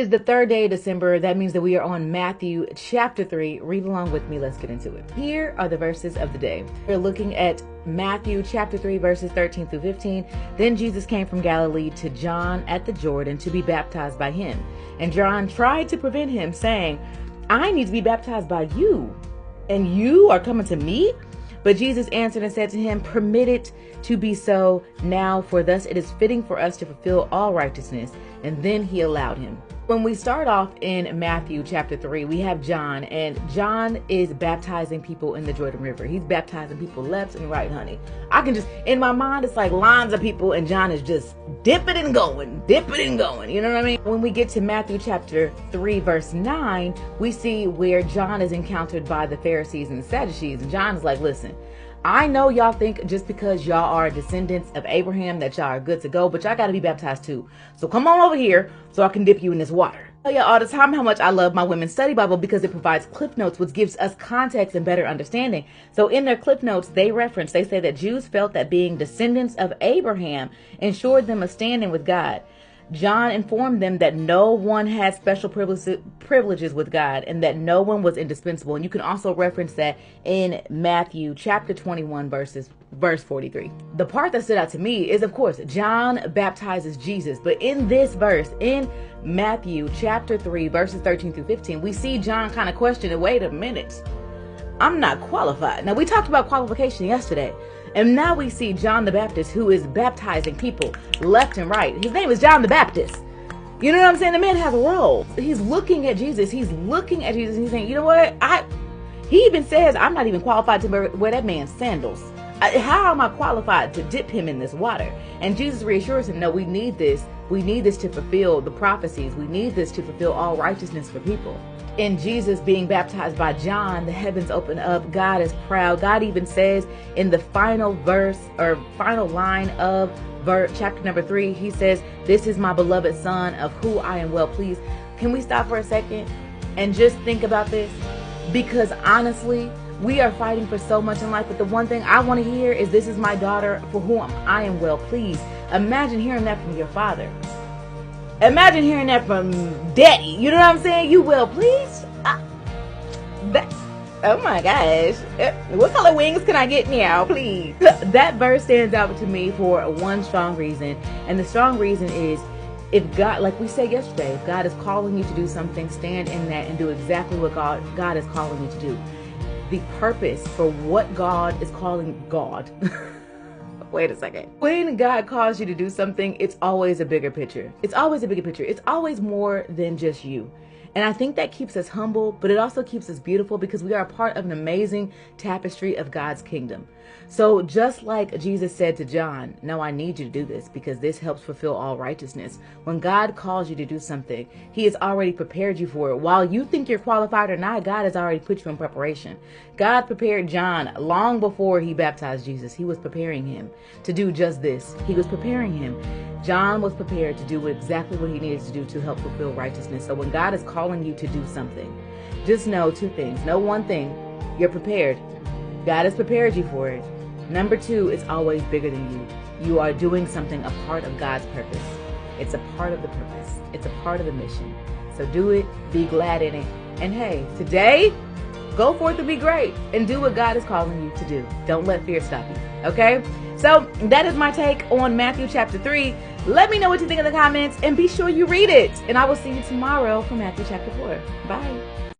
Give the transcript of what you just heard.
It's the third day of December. That means that we are on Matthew chapter 3. Read along with me. Let's get into it. Here are the verses of the day. We're looking at Matthew chapter 3, verses 13 through 15. Then Jesus came from Galilee to John at the Jordan to be baptized by him. And John tried to prevent him, saying, I need to be baptized by you, and you are coming to me? But Jesus answered and said to him, Permit it to be so now, for thus it is fitting for us to fulfill all righteousness. And then he allowed him. When we start off in Matthew chapter 3, we have John, and John is baptizing people in the Jordan River. He's baptizing people left and right, honey. I can just, in my mind, it's like lines of people, and John is just dipping and going. You know what I mean? When we get to Matthew chapter 3, verse 9, we see where John is encountered by the Pharisees and the Sadducees. And John is like, listen, I know y'all think just because y'all are descendants of Abraham that y'all are good to go, but y'all got to be baptized too. So come on over here so I can dip you in this water. I tell you all the time how much I love my women's study Bible because it provides cliff notes, which gives us context and better understanding. So in their cliff notes, they say that Jews felt that being descendants of Abraham ensured them a standing with God. John informed them that no one had special privileges with God and that no one was indispensable. And you can also reference that in Matthew chapter 21, verse 43. The part that stood out to me is, of course, John baptizes Jesus. But in this verse, in Matthew chapter 3, verses 13 through 15, we see John kind of question it. Wait a minute. I'm not qualified. Now, we talked about qualification yesterday. And now we see John the Baptist, who is baptizing people left and right. His name is John the Baptist. You know what I'm saying? The man has a role. He's looking at Jesus. He's saying, you know what? He even says, I'm not even qualified to wear that man's sandals. How am I qualified to dip him in this water? And Jesus reassures him, no, we need this. We need this to fulfill the prophecies. We need this to fulfill all righteousness for people. In Jesus being baptized by John, the heavens open up. God is proud. God even says in the final verse or final line of chapter number 3, he says, this is my beloved son of who I am well pleased. Can we stop for a second and just think about this? Because honestly, we are fighting for so much in life, but the one thing I want to hear is, this is my daughter for whom I am well pleased. Imagine hearing that from your father. Imagine hearing that from daddy. You know what I'm saying? You well pleased? Oh my gosh. What color wings can I get now, please? That verse stands out to me for one strong reason. And the strong reason is, if God, like we said yesterday, if God is calling you to do something, stand in that and do exactly what God is calling you to do. The purpose for what God is calling God. Wait a second. When God calls you to do something, it's always a bigger picture. It's always a bigger picture. It's always more than just you. And I think that keeps us humble, but it also keeps us beautiful because we are a part of an amazing tapestry of God's kingdom. So just like Jesus said to John, no, I need you to do this because this helps fulfill all righteousness. When God calls you to do something, he has already prepared you for it. While you think you're qualified or not, God has already put you in preparation. God prepared John long before he baptized Jesus. He was preparing him to do just this. He was preparing him. John was prepared to do exactly what he needed to do to help fulfill righteousness. So when God is calling you to do something, just know two things. Know one thing, you're prepared. God has prepared you for it. Number two, it's always bigger than you. You are doing something, a part of God's purpose. It's a part of the purpose. It's a part of the mission. So do it, be glad in it. And hey, today, go forth and be great and do what God is calling you to do. Don't let fear stop you. Okay? So that is my take on Matthew chapter 3. Let me know what you think in the comments and be sure you read it. And I will see you tomorrow for Matthew chapter 4. Bye.